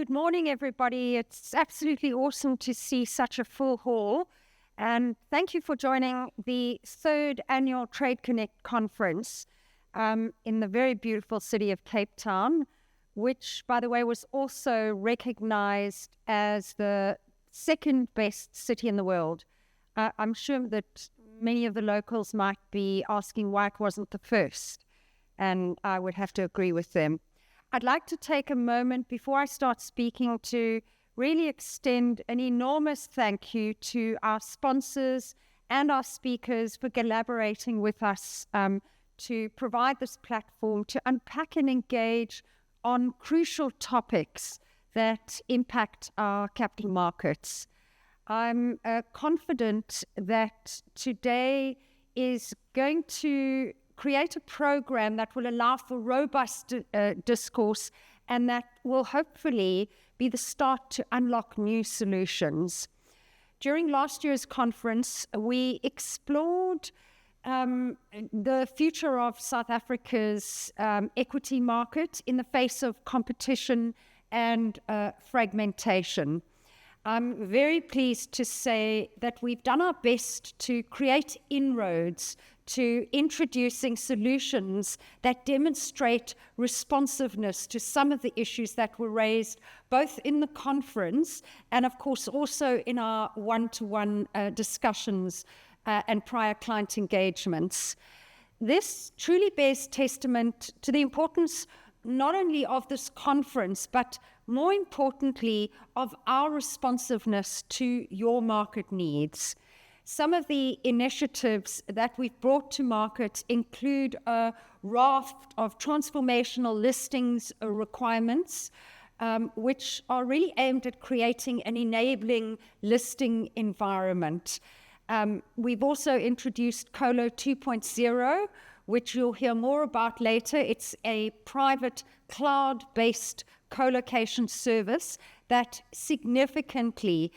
Good morning, everybody. It's absolutely awesome to see such a full hall. And thank you for joining the third annual Trade Connect conference in the very beautiful city of Cape Town, which, by the way, was also recognized as the second best city in the world. I'm sure that many of the locals might be asking why it wasn't the first, and I would have to agree with them. I'd like to take a moment before I start speaking to really extend an enormous thank you to our sponsors and our speakers for collaborating with us to provide this platform to unpack and engage on crucial topics that impact our capital markets. I'm confident that today is going to create a program that will allow for robust discourse and that will hopefully be the start to unlock new solutions. During last year's conference, we explored the future of South Africa's equity market in the face of competition and fragmentation. I'm very pleased to say that we've done our best to create inroads to introducing solutions that demonstrate responsiveness to some of the issues that were raised both in the conference and, of course, also in our one-to-one discussions and prior client engagements. This truly bears testament to the importance not only of this conference, but more importantly, of our responsiveness to your market needs. Some of the initiatives that we've brought to market include a raft of transformational listings requirements, which are really aimed at creating an enabling listing environment. We've also introduced Colo 2.0, which you'll hear more about later. It's a private cloud-based co-location service that significantly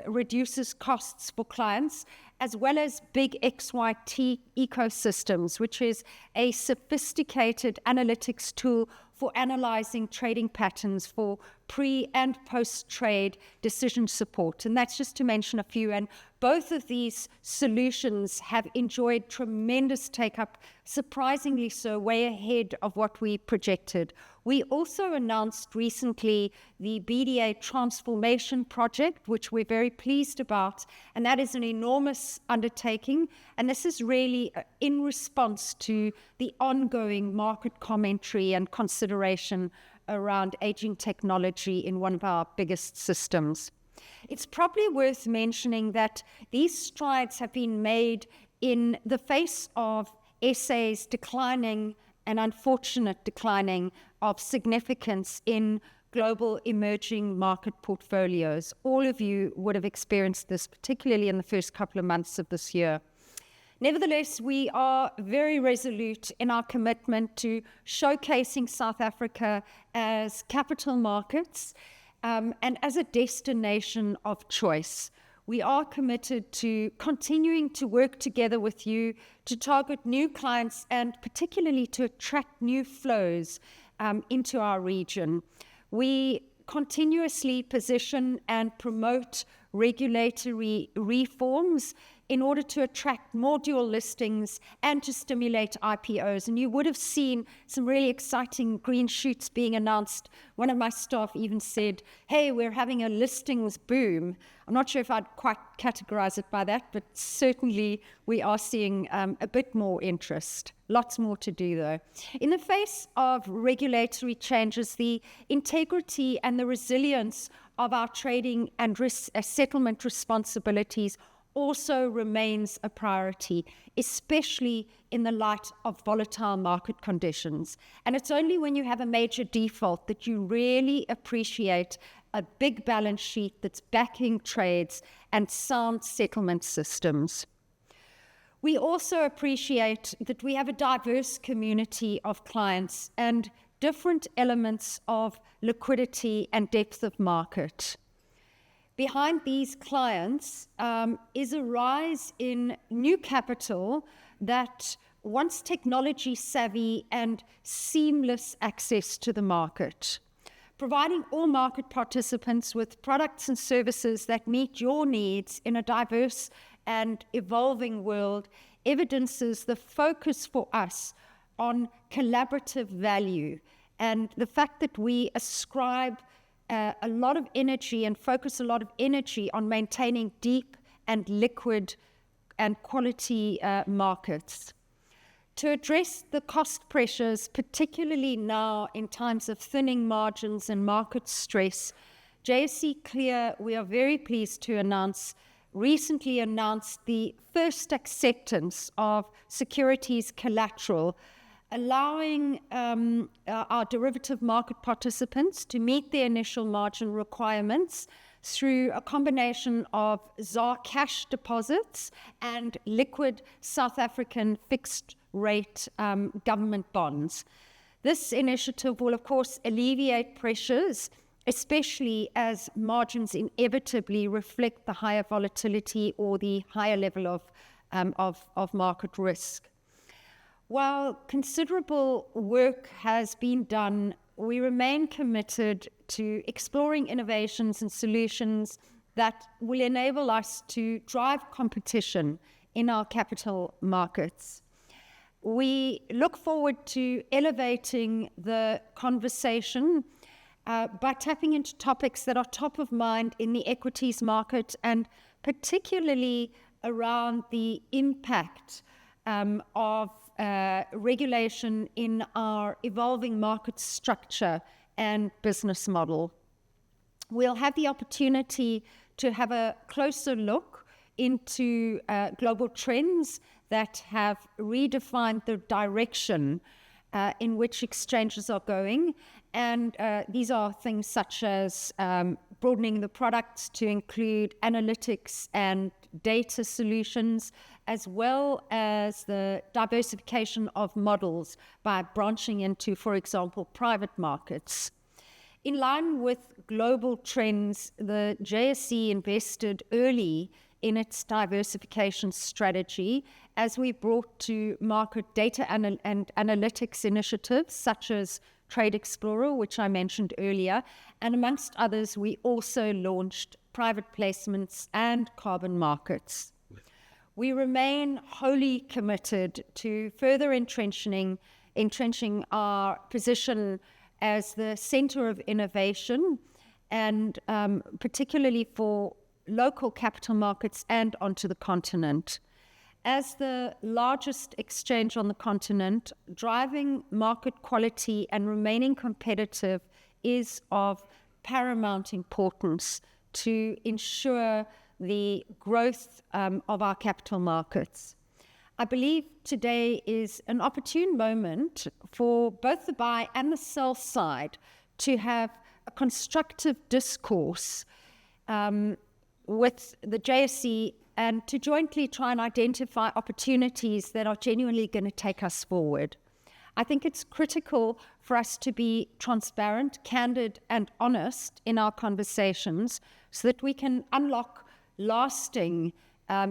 reduces costs for clients, as well as Big XYT ecosystems, which is a sophisticated analytics tool for analyzing trading patterns for pre- and post-trade decision support. And that's just to mention a few. And both of these solutions have enjoyed tremendous take-up, surprisingly so, way ahead of what we projected. We also announced recently the BDA Transformation Project, which we're very pleased about, and that is an enormous undertaking, and this is really in response to the ongoing market commentary and consideration around aging technology in one of our biggest systems. It's probably worth mentioning that these strides have been made in the face of SA's declining and unfortunate declining of significance in global emerging market portfolios. All of you would have experienced this, particularly in the first couple of months of this year. Nevertheless, we are very resolute in our commitment to showcasing South Africa as capital markets and as a destination of choice. We are committed to continuing to work together with you to target new clients and particularly to attract new flows into our region. We continuously position and promote regulatory reforms in order to attract more dual listings and to stimulate IPOs. And you would have seen some really exciting green shoots being announced. One of my staff even said, hey, we're having a listings boom. I'm not sure if I'd quite categorize it by that, but certainly we are seeing a bit more interest. Lots more to do, though. In the face of regulatory changes, the integrity and the resilience of our trading and risk settlement responsibilities also remains a priority, especially in the light of volatile market conditions. And it's only when you have a major default that you really appreciate a big balance sheet that's backing trades and sound settlement systems. We also appreciate that we have a diverse community of clients and different elements of liquidity and depth of market. Behind these clients is a rise in new capital that wants technology savvy and seamless access to the market. providing all market participants with products and services that meet your needs in a diverse and evolving world evidences the focus for us on collaborative value and the fact that we ascribe a lot of energy and focus a lot of energy on maintaining deep and liquid and quality markets. To address the cost pressures, particularly now in times of thinning margins and market stress, JSE Clear, we are very pleased to recently announced the first acceptance of securities collateral, allowing our derivative market participants to meet their initial margin requirements through a combination of ZAR cash deposits and liquid South African fixed rate government bonds. This initiative will, of course, alleviate pressures, especially as margins inevitably reflect the higher volatility or the higher level of market risk. While considerable work has been done, we remain committed to exploring innovations and solutions that will enable us to drive competition in our capital markets. We look forward to elevating the conversation by tapping into topics that are top of mind in the equities market, and particularly around the impact of regulation in our evolving market structure and business model. We'll have the opportunity to have a closer look into global trends that have redefined the direction in which exchanges are going. And these are things such as broadening the products to include analytics and data solutions, as well as the diversification of models by branching into, for example, private markets. In line with global trends, the JSE invested early in its diversification strategy as we brought to market data and analytics initiatives such as Trade Explorer, which I mentioned earlier, and amongst others, we also launched private placements and carbon markets. We remain wholly committed to further entrenching our position as the center of innovation, and particularly for local capital markets and onto the continent. As the largest exchange on the continent, driving market quality and remaining competitive is of paramount importance to ensure the growth of our capital markets. I believe today is an opportune moment for both the buy and the sell side to have a constructive discourse with the JSE and to jointly try and identify opportunities that are genuinely going to take us forward. I think it's critical for us to be transparent, candid, and honest in our conversations so that we can unlock lasting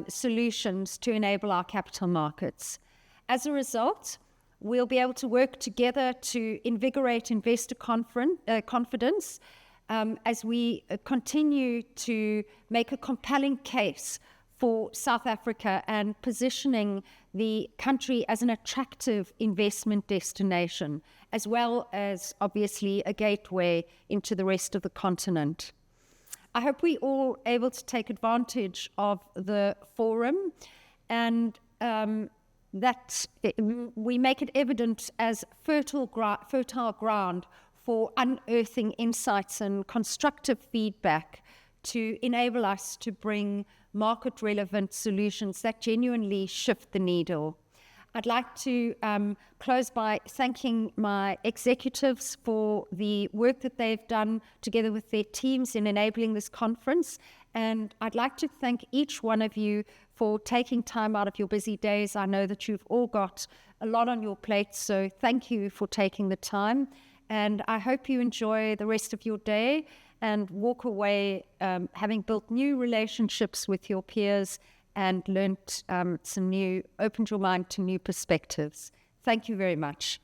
solutions to enable our capital markets. As a result, we'll be able to work together to invigorate investor confidence as we continue to make a compelling case for South Africa and positioning the country as an attractive investment destination, as well as obviously a gateway into the rest of the continent. I hope we all able to take advantage of the forum and that we make it evident as fertile ground for unearthing insights and constructive feedback to enable us to bring market-relevant solutions that genuinely shift the needle. I'd like to close by thanking my executives for the work that they've done together with their teams in enabling this conference. And I'd like to thank each one of you for taking time out of your busy days. I know that you've all got a lot on your plates, so thank you for taking the time. And I hope you enjoy the rest of your day and walk away having built new relationships with your peers and learnt opened your mind to new perspectives. Thank you very much.